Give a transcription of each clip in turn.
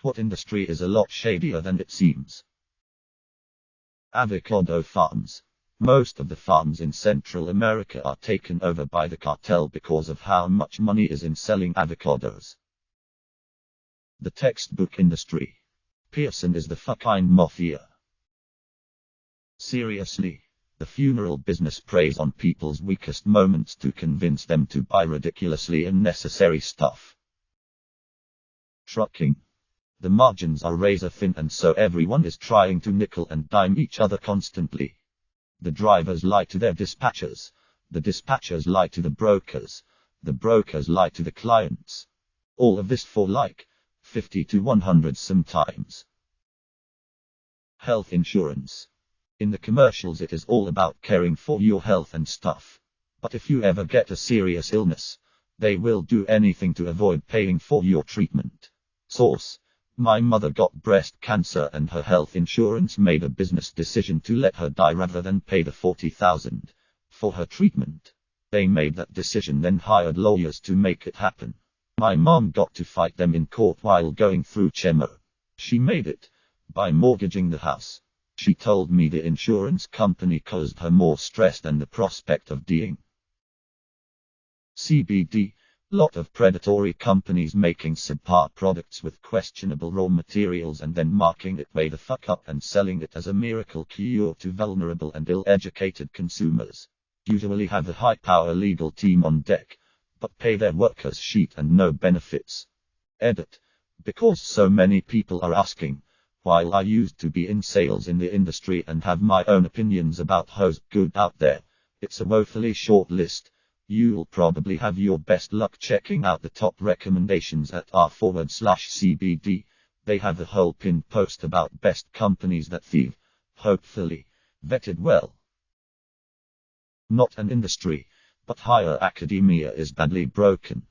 What industry is a lot shadier than it seems? Avocado farms. Most of the farms in Central America are taken over by the cartel because of how much money is in selling avocados. The textbook industry. Pearson is the fucking mafia. Seriously, the funeral business preys on people's weakest moments to convince them to buy ridiculously unnecessary stuff. Trucking. The margins are razor thin, and so everyone is trying to nickel and dime each other constantly. The drivers lie to their dispatchers, the dispatchers lie to the brokers lie to the clients. All of this for like 50 to 100 sometimes. Health insurance. In the commercials it is all about caring for your health and stuff. But if you ever get a serious illness, they will do anything to avoid paying for your treatment. Source: my mother got breast cancer and her health insurance made a business decision to let her die rather than pay the $40,000 for her treatment. They made that decision, then hired lawyers to make it happen. My mom got to fight them in court while going through chemo. She made it by mortgaging the house. She told me the insurance company caused her more stress than the prospect of dying. CBD. Lot of predatory companies making subpar products with questionable raw materials and then marking it way the fuck up and selling it as a miracle cure to vulnerable and ill-educated consumers. Usually have a high-power legal team on deck, but pay their workers shit and no benefits. Edit. Because so many people are asking, while I used to be in sales in the industry and have my own opinions about who's good out there, it's a woefully short list. You'll probably have your best luck checking out the top recommendations at r/CBD. They have a whole pinned post about best companies that thieve, hopefully vetted well. Not an industry, but higher academia is badly broken.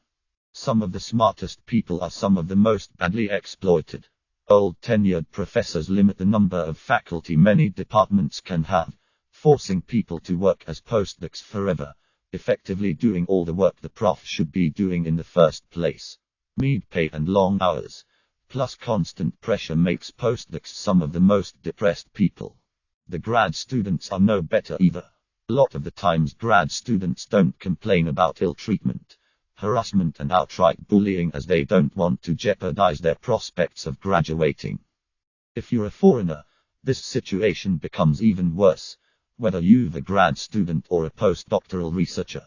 Some of the smartest people are some of the most badly exploited. Old tenured professors limit the number of faculty many departments can have, forcing people to work as postdocs forever, effectively doing all the work the prof should be doing in the first place. Mean pay and long hours, plus constant pressure makes postdocs some of the most depressed people. The grad students are no better either. A lot of the times grad students don't complain about ill treatment, harassment and outright bullying, as they don't want to jeopardize their prospects of graduating. If you're a foreigner, this situation becomes even worse, whether you're a grad student or a postdoctoral researcher.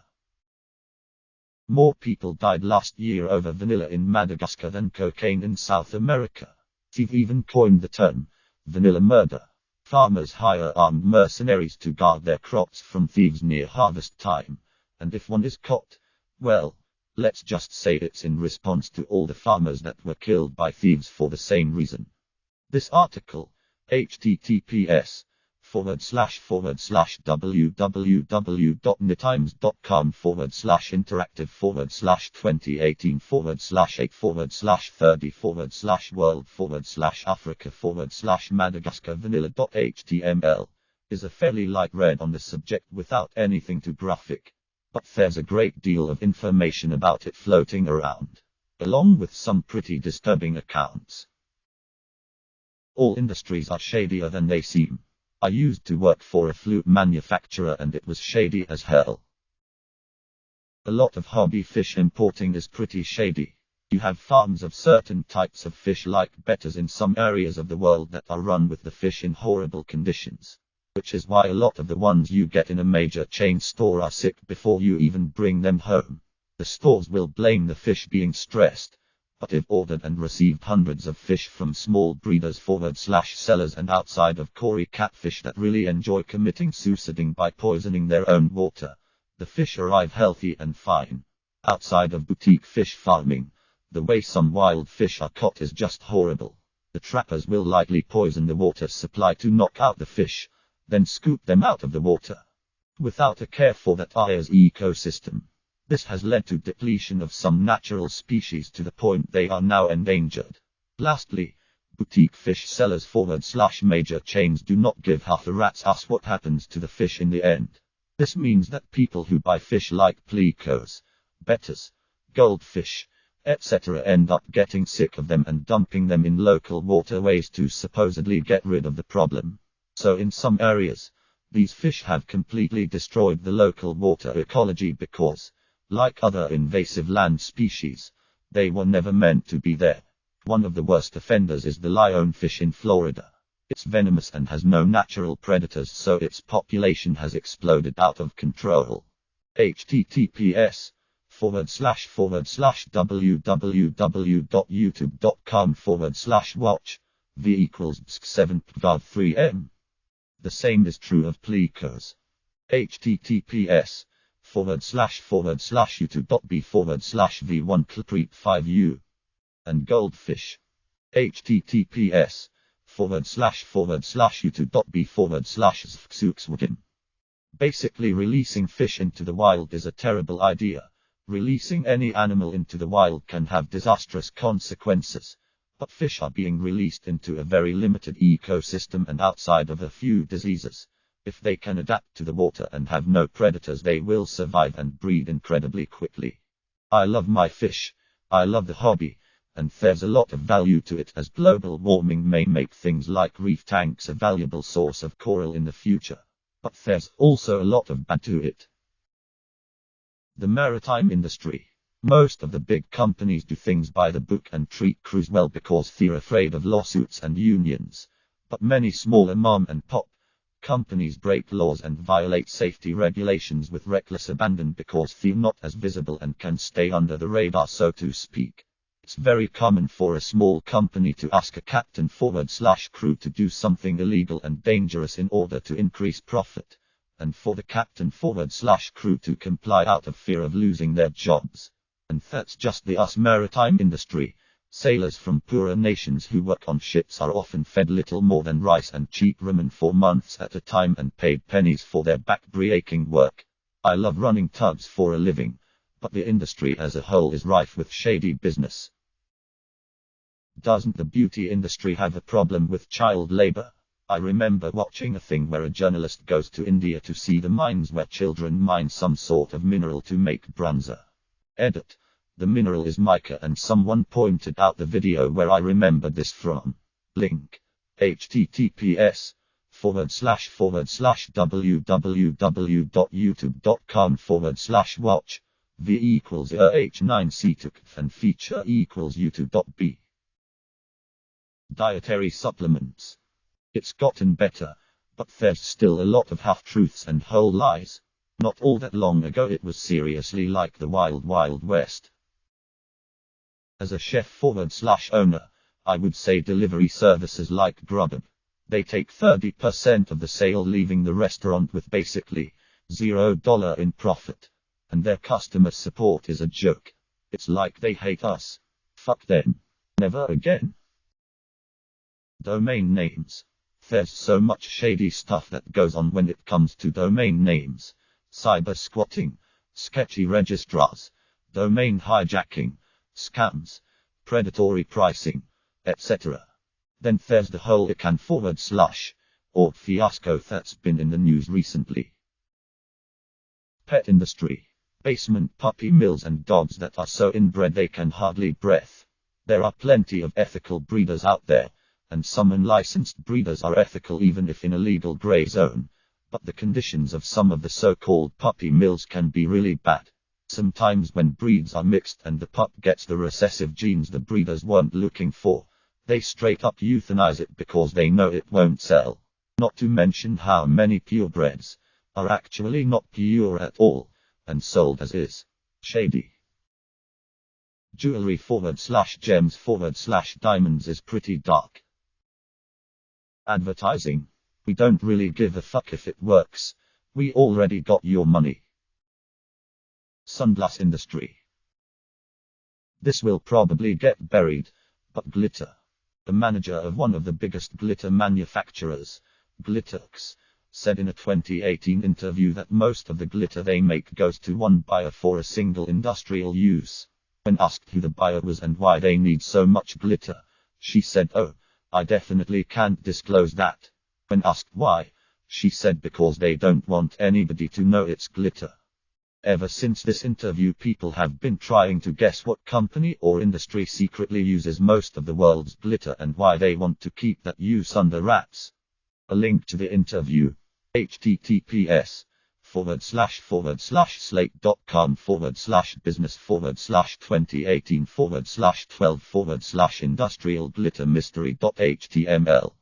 More people died last year over vanilla in Madagascar than cocaine in South America. They've even coined the term, vanilla murder. Farmers hire armed mercenaries to guard their crops from thieves near harvest time, and if one is caught, well, let's just say it's in response to all the farmers that were killed by thieves for the same reason. This article, https://www.netimes.com/interactive/8/Africa/Madagascar vanilla.html, is a fairly light read on the subject without anything too graphic. But there's a great deal of information about it floating around, along with some pretty disturbing accounts. All industries are shadier than they seem. I used to work for a flute manufacturer and it was shady as hell. A lot of hobby fish importing is pretty shady. You have farms of certain types of fish like betters in some areas of the world that are run with the fish in horrible conditions. Which is why a lot of the ones you get in a major chain store are sick before you even bring them home. The stores will blame the fish being stressed, but if ordered and received hundreds of fish from small breeders /sellers and outside of Cory catfish that really enjoy committing suiciding by poisoning their own water, the fish arrive healthy and fine. Outside of boutique fish farming, the way some wild fish are caught is just horrible. The trappers will lightly poison the water supply to knock out the fish, then scoop them out of the water, without a care for that area's ecosystem. This has led to depletion of some natural species to the point they are now endangered. Lastly, boutique fish sellers /major chains do not give half a rat's ass what happens to the fish in the end. This means that people who buy fish like plecos, betters, goldfish, etc. end up getting sick of them and dumping them in local waterways to supposedly get rid of the problem. So in some areas, these fish have completely destroyed the local water ecology because, like other invasive land species, they were never meant to be there. One of the worst offenders is the lionfish in Florida. It's venomous and has no natural predators, so its population has exploded out of control. https://www.youtube.com/watch v=7.3m. The same is true of plecos. https://youtube.b/v1clip5u. And goldfish. https://youtube.b/v/zvxuxwkin. Basically, releasing fish into the wild is a terrible idea. Releasing any animal into the wild can have disastrous consequences. But fish are being released into a very limited ecosystem and outside of a few diseases. If they can adapt to the water and have no predators, they will survive and breed incredibly quickly. I love my fish. I love the hobby. And there's a lot of value to it, as global warming may make things like reef tanks a valuable source of coral in the future. But there's also a lot of bad to it. The maritime industry. Most of the big companies do things by the book and treat crews well because they're afraid of lawsuits and unions. But many smaller mom and pop companies break laws and violate safety regulations with reckless abandon because they're not as visible and can stay under the radar, so to speak. It's very common for a small company to ask a captain/crew to do something illegal and dangerous in order to increase profit, and for the captain/crew to comply out of fear of losing their jobs. And that's just the maritime industry. Sailors from poorer nations who work on ships are often fed little more than rice and cheap ramen for months at a time and paid pennies for their back-breaking work. I love running tugs for a living, but the industry as a whole is rife with shady business. Doesn't the beauty industry have a problem with child labor? I remember watching a thing where a journalist goes to India to see the mines where children mine some sort of mineral to make bronzer. Edit. The mineral is mica, and someone pointed out the video where I remembered this from. Link. https://www.youtube.com/watch v=h9c and feature =youtube.b. Dietary supplements. It's gotten better, but there's still a lot of half-truths and whole lies. Not all that long ago it was seriously like the wild, wild west. As a chef/owner, I would say delivery services like Grubhub. They take 30% of the sale, leaving the restaurant with basically $0 in profit. And their customer support is a joke. It's like they hate us. Fuck them. Never again. Domain names. There's so much shady stuff that goes on when it comes to domain names. Cyber squatting, sketchy registrars, domain hijacking, scams, predatory pricing, etc. Then there's the whole ICANN/or fiasco that's been in the news recently. Pet industry. Basement puppy mills and dogs that are so inbred they can hardly breathe. There are plenty of ethical breeders out there, and some unlicensed breeders are ethical even if in a legal gray zone. But the conditions of some of the so-called puppy mills can be really bad. Sometimes when breeds are mixed and the pup gets the recessive genes the breeders weren't looking for, they straight up euthanize it because they know it won't sell. Not to mention how many purebreds are actually not pure at all, and sold as is. Shady. Jewelry/gems/diamonds is pretty dark. Advertising. We don't really give a fuck if it works. We already got your money. Sunglass industry. This will probably get buried, but glitter. The manager of one of the biggest glitter manufacturers, Glitterx, said in a 2018 interview that most of the glitter they make goes to one buyer for a single industrial use. When asked who the buyer was and why they need so much glitter, she said, "Oh, I definitely can't disclose that." When asked why, she said because they don't want anybody to know it's glitter. Ever since this interview, people have been trying to guess what company or industry secretly uses most of the world's glitter and why they want to keep that use under wraps. A link to the interview. https://slate.com/business/12/industrialglittermystery.html.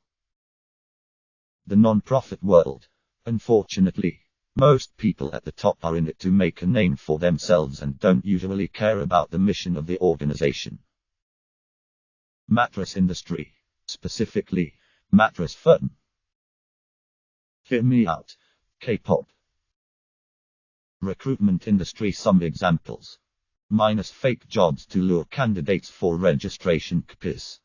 The non-profit world. Unfortunately, most people at the top are in it to make a name for themselves and don't usually care about the mission of the organization. Mattress industry. Specifically, mattress firm. Hear me out. K-pop. Recruitment industry. Some examples. Minus fake jobs to lure candidates for registration. KPIS.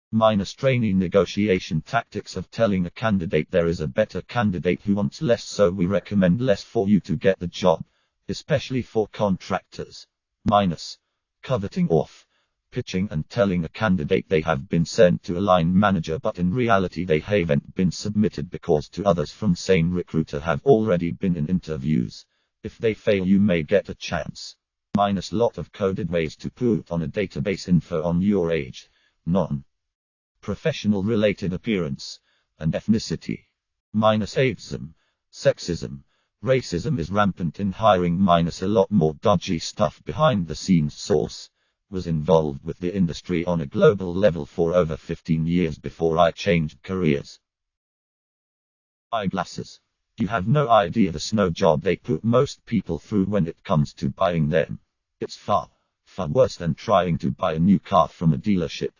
Minus trainee negotiation tactics of telling a candidate there is a better candidate who wants less, so we recommend less for you to get the job, especially for contractors. Minus coveting off. Pitching and telling a candidate they have been sent to a line manager but in reality they haven't been submitted because two others from same recruiter have already been in interviews. If they fail you may get a chance. Minus lot of coded ways to put on a database info on your age, non-professional related appearance, and ethnicity. Minus ageism, sexism, racism is rampant in hiring. Minus a lot more dodgy stuff behind the scenes. Source. Was involved with the industry on a global level for over 15 years before I changed careers. Eyeglasses. You have no idea the snow job they put most people through when it comes to buying them. It's far worse than trying to buy a new car from a dealership.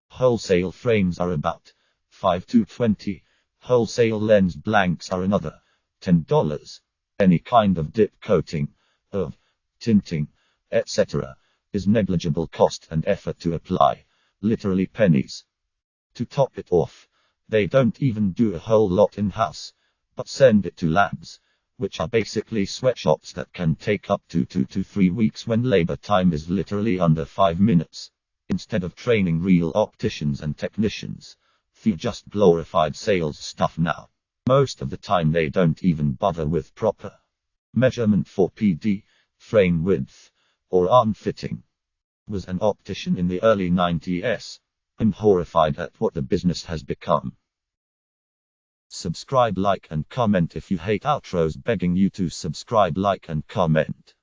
Wholesale frames are about $5 to $20. Wholesale lens blanks are another $10. Any kind of dip coating, of tinting, etc. is negligible cost and effort to apply, literally pennies. To top it off, they don't even do a whole lot in-house, but send it to labs, which are basically sweatshops that can take up to 2 to 3 weeks when labor time is literally under 5 minutes. Instead of training real opticians and technicians, they just glorified sales stuff now. Most of the time they don't even bother with proper measurement for PD, frame width, or arm fitting. Was an optician in the early 90s. I'm horrified at what the business has become. Subscribe, like and comment if you hate outros. Begging you to subscribe, like and comment.